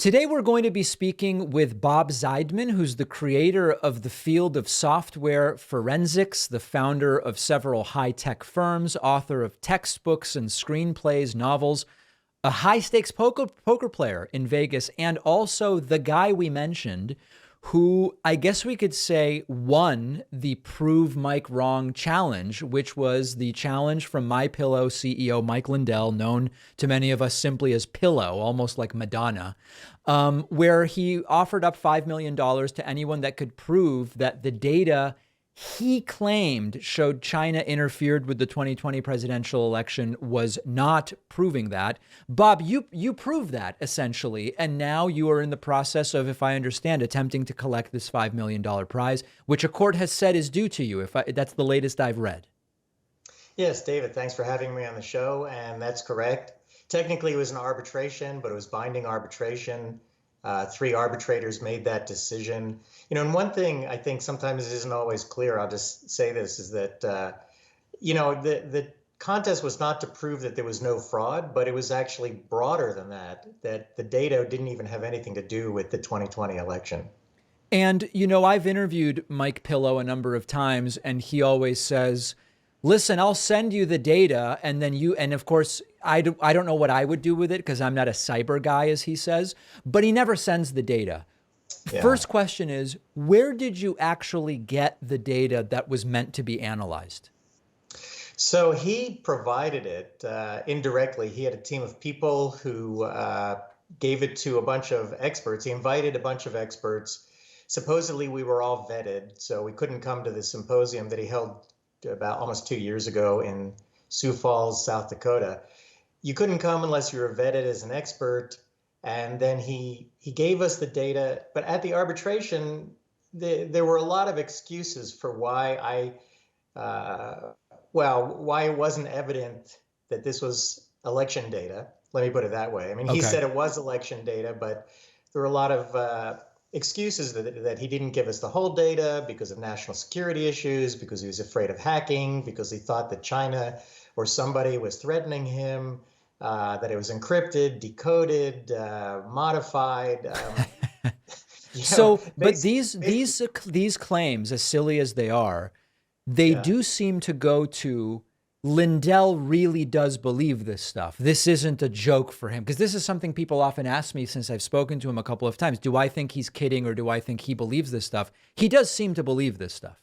Today, we're going to be speaking with Bob Zeidman, who's the creator of the field of software forensics, the founder of several high-tech firms, author of textbooks and screenplays, novels, a high-stakes poker player in Vegas, and also the guy we mentioned who I guess we could say won the Prove Mike Wrong challenge, which was the challenge from MyPillow CEO Mike Lindell, known to many of us simply as Pillow, almost like Madonna, where he offered up $5 million to anyone that could prove that the data he claimed showed China interfered with the 2020 presidential election was not proving that. Bob, you proved that essentially, and now you are in the process of, if I understand, attempting to collect this $5 million prize, which a court has said is due to you. That's the latest I've read. Yes, David, thanks for having me on the show, and that's correct. Technically, it was an arbitration, but it was binding arbitration. Three arbitrators made that decision. And one thing I think sometimes isn't always clear, I'll just say this, is that, the contest was not to prove that there was no fraud, but it was actually broader than that the data didn't even have anything to do with the 2020 election. And, I've interviewed Mike Pillow a number of times, and he always says, listen, I'll send you the data, and then and of course, I don't know what I would do with it because I'm not a cyber guy, as he says, but he never sends the data. Yeah. First question is, where did you actually get the data that was meant to be analyzed? So he provided it indirectly. He had a team of people who gave it to a bunch of experts. He invited a bunch of experts. Supposedly, we were all vetted, so we couldn't come to the symposium that he held about almost 2 years ago in Sioux Falls, South Dakota. You couldn't come unless you were vetted as an expert. And then he gave us the data. But at the arbitration, there were a lot of excuses for why why it wasn't evident that this was election data. Let me put it that way. I mean, he said it was election data, but there were a lot of excuses that he didn't give us the whole data because of national security issues, because he was afraid of hacking, because he thought that China or somebody was threatening him, that it was encrypted, decoded, modified. But these claims, as silly as they are, they do seem to go to Lindell really does believe this stuff. This isn't a joke for him, because this is something people often ask me since I've spoken to him a couple of times. Do I think he's kidding, or do I think he believes this stuff? He does seem to believe this stuff.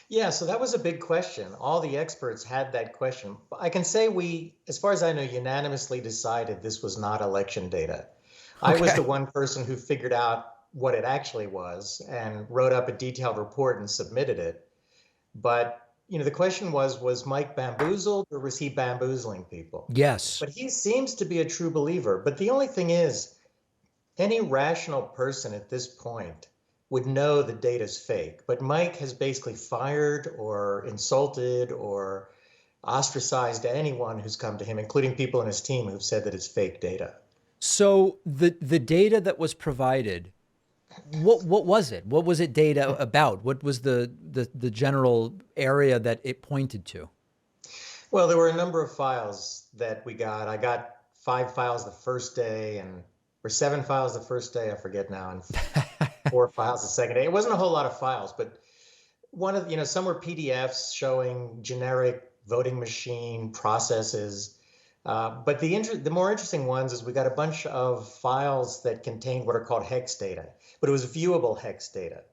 Yeah, so that was a big question. All the experts had that question. I can say we, as far as I know, unanimously decided this was not election data. I was the one person who figured out what it actually was and wrote up a detailed report and submitted it. But the question was Mike bamboozled, or was he bamboozling people? Yes. But he seems to be a true believer. But the only thing is, any rational person at this point would know the data's fake. But Mike has basically fired or insulted or ostracized anyone who's come to him, including people in his team who've said that it's fake data. So the data that was provided, what was it? What was it data about? What was the general area that it pointed to? Well, there were a number of files that we got. I got 5 files the first day, or 7 files the first day, I forget now, and 4 files the second day. It wasn't a whole lot of files, but some were PDFs showing generic voting machine processes. But the more interesting ones is we got a bunch of files that contained what are called hex data, but it was viewable hex data.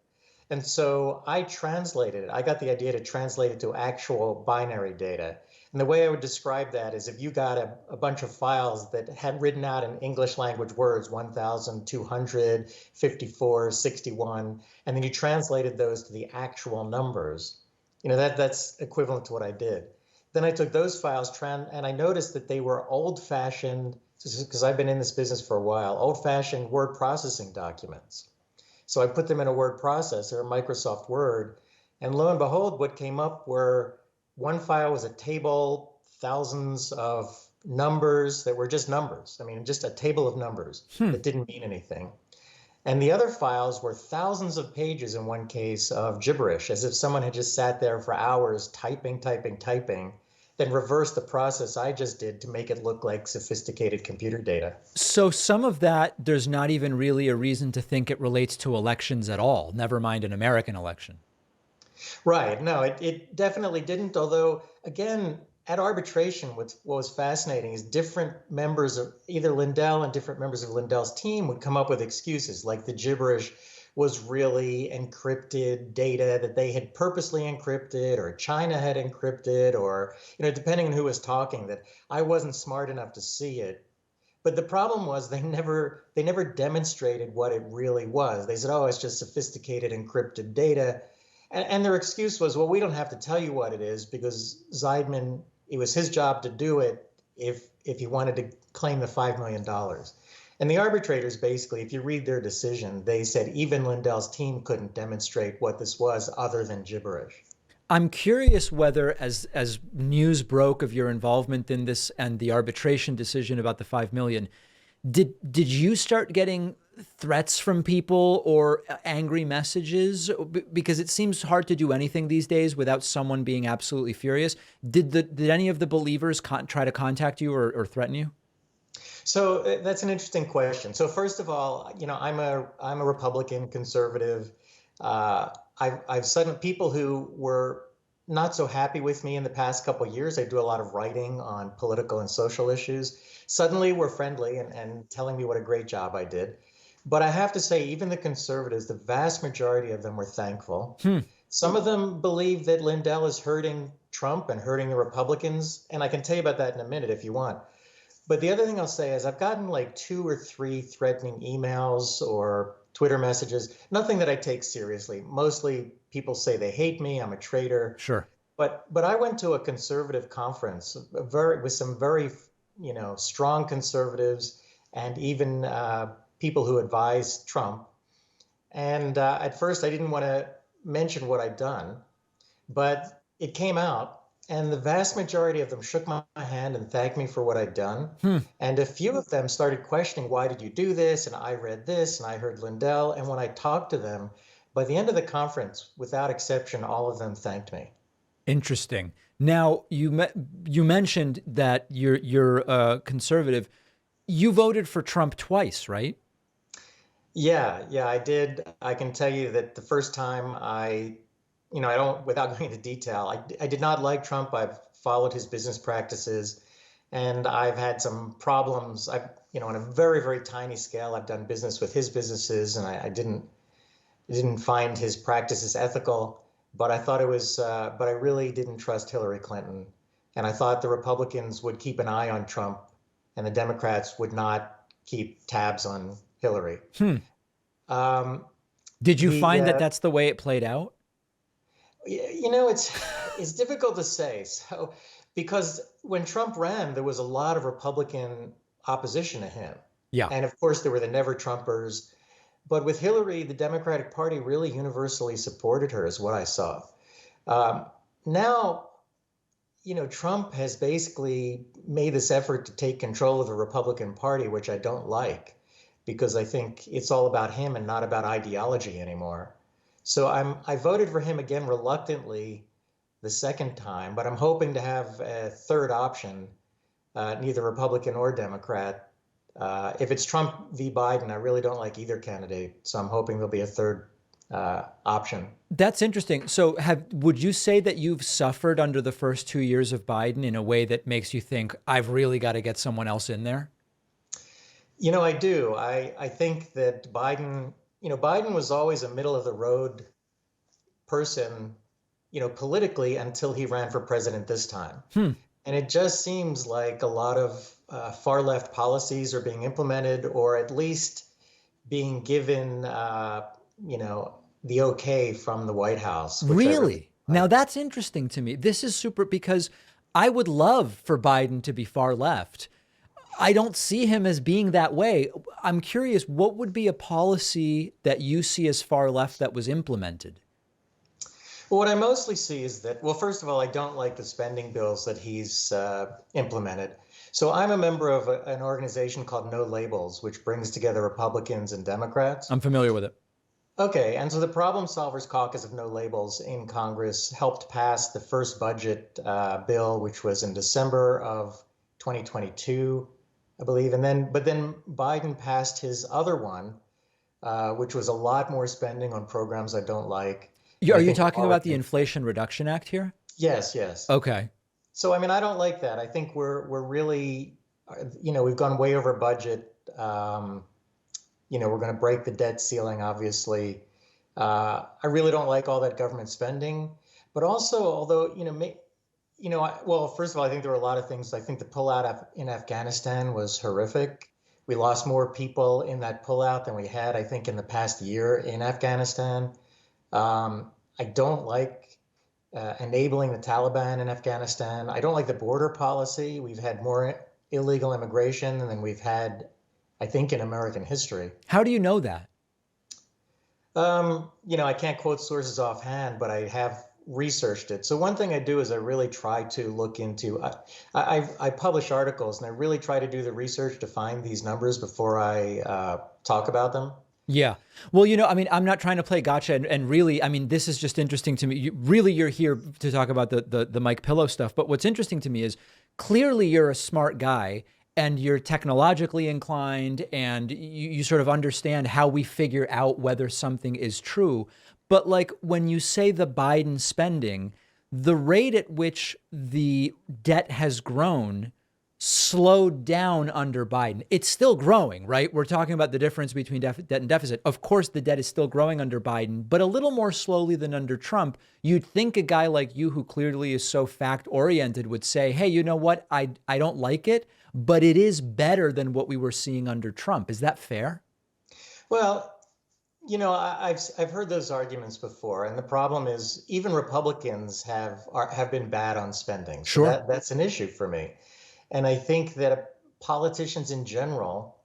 And so I translated it. I got the idea to translate it to actual binary data. And the way I would describe that is if you got a bunch of files that had written out in English language words, 1,254, 61, and then you translated those to the actual numbers, that's equivalent to what I did. Then I took those files and I noticed that they were old-fashioned, because I've been in this business for a while, old-fashioned word processing documents. So I put them in a word processor, Microsoft Word, and lo and behold, what came up were one file was a table, thousands of numbers that were just numbers. I mean, just a table of numbers that didn't mean anything. And the other files were thousands of pages in one case of gibberish, as if someone had just sat there for hours typing. then reverse the process I just did to make it look like sophisticated computer data. So some of that, there's not even really a reason to think it relates to elections at all, never mind an American election. Right. No, it definitely didn't. Although, again, at arbitration, what was fascinating is different members of either Lindell and different members of Lindell's team would come up with excuses like the gibberish was really encrypted data that they had purposely encrypted or China had encrypted or, depending on who was talking, that I wasn't smart enough to see it. But the problem was they never demonstrated what it really was. They said, oh, it's just sophisticated encrypted data. And their excuse was, well, we don't have to tell you what it is because Zeidman, it was his job to do it if he wanted to claim the $5 million. And the arbitrators, basically, if you read their decision, they said even Lindell's team couldn't demonstrate what this was other than gibberish. I'm curious whether, as news broke of your involvement in this and the arbitration decision about the 5 million, did you start getting threats from people or angry messages? Because it seems hard to do anything these days without someone being absolutely furious. Did any of the believers try to contact you or threaten you? So that's an interesting question. So first of all, I'm a Republican conservative. I've suddenly people who were not so happy with me in the past couple of years. I do a lot of writing on political and social issues. Suddenly were friendly and telling me what a great job I did. But I have to say, even the conservatives, the vast majority of them were thankful. Some of them believe that Lindell is hurting Trump and hurting the Republicans. And I can tell you about that in a minute if you want. But the other thing I'll say is I've gotten like 2 or 3 threatening emails or Twitter messages, nothing that I take seriously. Mostly people say they hate me, I'm a traitor. Sure. But I went to a conservative conference with some very, strong conservatives and even people who advised Trump. And at first I didn't want to mention what I'd done, but it came out. And the vast majority of them shook my hand and thanked me for what I'd done. And a few of them started questioning, why did you do this? And I read this and I heard Lindell. And when I talked to them, by the end of the conference, without exception, all of them thanked me. Interesting. Now, you mentioned that you're conservative. You voted for Trump twice, right? Yeah, I did. I can tell you that the first time I don't, without going into detail, I did not like Trump. I've followed his business practices and I've had some problems. On a very, very tiny scale, I've done business with his businesses and I didn't find his practices ethical, but I thought it was, but I really didn't trust Hillary Clinton. And I thought the Republicans would keep an eye on Trump and the Democrats would not keep tabs on Hillary. Did you find that that's the way it played out? It's difficult to say. So, because when Trump ran, there was a lot of Republican opposition to him. Yeah. And of course, there were the never Trumpers. But with Hillary, the Democratic Party really universally supported her, is what I saw. Now, Trump has basically made this effort to take control of the Republican Party, which I don't like, because I think it's all about him and not about ideology anymore. So I voted for him again reluctantly the second time, but I'm hoping to have a third option, neither Republican or Democrat. If it's Trump v. Biden, I really don't like either candidate, so I'm hoping there'll be a third option. That's interesting. So would you say that you've suffered under the first 2 years of Biden in a way that makes you think, I've really got to get someone else in there? I do. I think that Biden was always a middle of the road person, politically until he ran for president this time. And it just seems like a lot of far left policies are being implemented or at least being given, the okay from the White House. Really? Now that's interesting to me. This is super because I would love for Biden to be far left. I don't see him as being that way. I'm curious, what would be a policy that you see as far left that was implemented? Well, what I mostly see is that, well, first of all, I don't like the spending bills that he's implemented. So I'm a member of an organization called No Labels, which brings together Republicans and Democrats. I'm familiar with it. Okay, and so the Problem Solvers Caucus of No Labels in Congress helped pass the first budget bill, which was in December of 2022, I believe, but then Biden passed his other one, which was a lot more spending on programs I don't like, and Are I you think the talking about the Republicans. Inflation Reduction Act here? Yes, yes. Okay. So I mean, I don't like that. I think we're really, we've gone way over budget. We're going to break the debt ceiling, obviously. I really don't like all that government spending, but also, although, well, first of all, I think there were a lot of things. I think the pullout in Afghanistan was horrific. We lost more people in that pullout than we had, I think, in the past year in Afghanistan. I don't like enabling the Taliban in Afghanistan. I don't like the border policy. We've had more illegal immigration than we've had, I think, in American history. How do you know that? I can't quote sources offhand, but I have researched it. So one thing I do is I really try to look into. I publish articles and I really try to do the research to find these numbers before I talk about them. Yeah. Well, I mean, I'm not trying to play gotcha. And really, I mean, this is just interesting to me. You're here to talk about the Mike Pillow stuff. But what's interesting to me is clearly you're a smart guy and you're technologically inclined and you sort of understand how we figure out whether something is true. But like when you say the Biden spending, the rate at which the debt has grown slowed down under Biden. It's still growing, right? We're talking about the difference between debt and deficit. Of course, the debt is still growing under Biden, but a little more slowly than under Trump. You'd think a guy like you, who clearly is so fact oriented, would say, hey, you know what? I don't like it, but it is better than what we were seeing under Trump. Is that fair? Well, I've heard those arguments before, and the problem is even Republicans have been bad on spending, so Sure. that's an issue for me. And I think that politicians in general,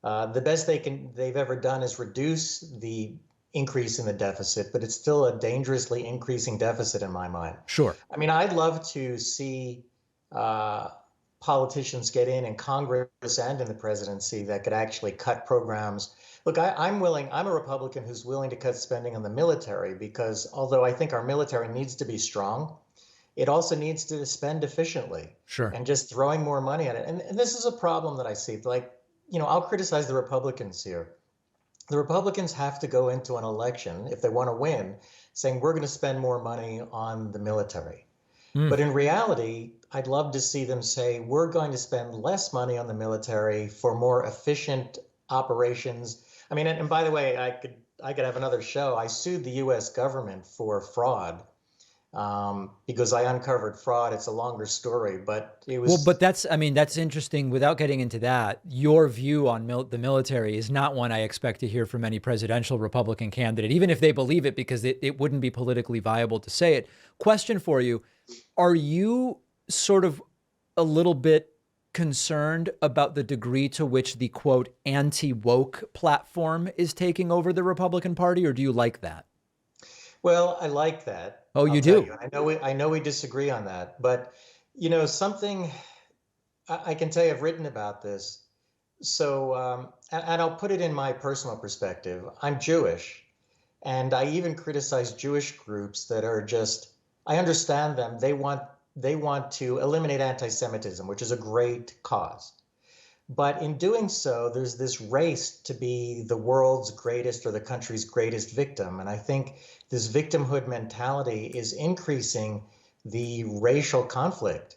the best they've ever done is reduce the increase in the deficit, but it's still a dangerously increasing deficit in my mind. Sure. I mean, I'd love to see uh, politicians get in Congress and in the presidency that could actually cut programs. Look, I'm a Republican who's willing to cut spending on the military because although I think our military needs to be strong, it also needs to spend efficiently, Sure. and just throwing more money at it. And this is a problem that I see. Like, I'll criticize the Republicans here. The Republicans have to go into an election if they want to win, saying we're going to spend more money on the military. Mm. But in reality, I'd love to see them say we're going to spend less money on the military for more efficient operations. I mean, and by the way, I could have another show. I sued the U.S. government for fraud because I uncovered fraud. It's a longer story, but it Well, was. but I mean, that's interesting. Without getting into that, your view on the military is not one I expect to hear from any presidential Republican candidate, even if they believe it, because it wouldn't be politically viable to say it. Question for you. Are you sort of a little bit concerned about the degree to which the quote anti-woke platform is taking over the Republican Party, or do you like that? Well, I like that. Oh, I'll you tell do? you. I know we disagree on that, but something I can tell you. I've written about this. So, and I'll put it in my personal perspective. I'm Jewish, and I even criticize Jewish groups that are just. I understand them. They want to eliminate anti-Semitism, which is a great cause. But in doing so, there's this race to be the world's greatest or the country's greatest victim. And I think this victimhood mentality is increasing the racial conflict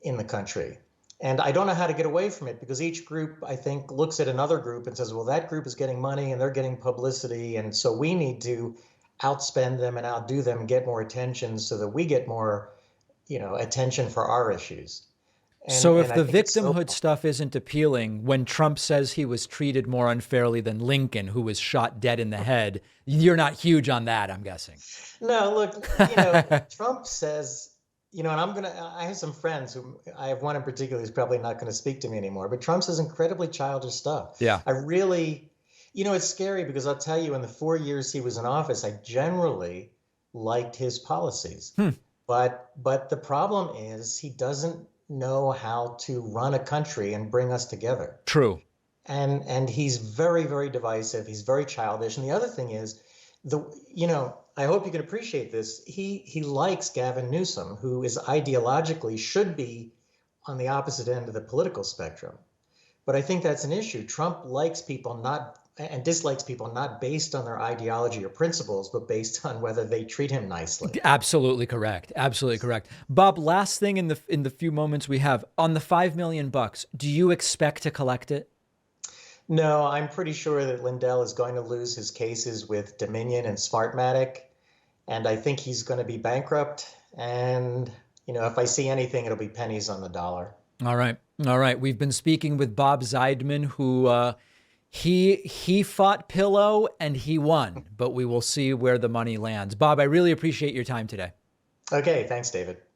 in the country. And I don't know how to get away from it because each group, I think, looks at another group and says, well, that group is getting money and they're getting publicity. And so we need to outspend them and outdo them, get more attention so that we get more, attention for our issues. And So if and I the think it's so. victimhood stuff isn't appealing, when Trump says he was treated more unfairly than Lincoln, who was shot dead in the head, you're not huge on that, I'm guessing. No, look, Trump says, and I have some friends who, I have one in particular who's probably not going to speak to me anymore, but Trump says incredibly childish stuff. Yeah. I really, it's scary because I'll tell you, in the 4 years he was in office, I generally liked his policies. Hmm. But the problem is he doesn't know how to run a country and bring us together. True. And he's very, very divisive. He's very childish. And the other thing is, I hope you can appreciate this. He likes Gavin Newsom, who is ideologically should be on the opposite end of the political spectrum. But I think that's an issue. Trump likes people not and dislikes people not based on their ideology or principles, but based on whether they treat him nicely. Absolutely correct. Absolutely correct. Bob, last thing in the few moments we have on the $5 million, do you expect to collect it? No, I'm pretty sure that Lindell is going to lose his cases with Dominion and Smartmatic, and I think he's going to be bankrupt. And, if I see anything, it'll be pennies on the dollar. All right. All right. We've been speaking with Bob Zeidman, who he fought Pillow and he won, but we will see where the money lands. Bob, I really appreciate your time today. Okay, thanks, David.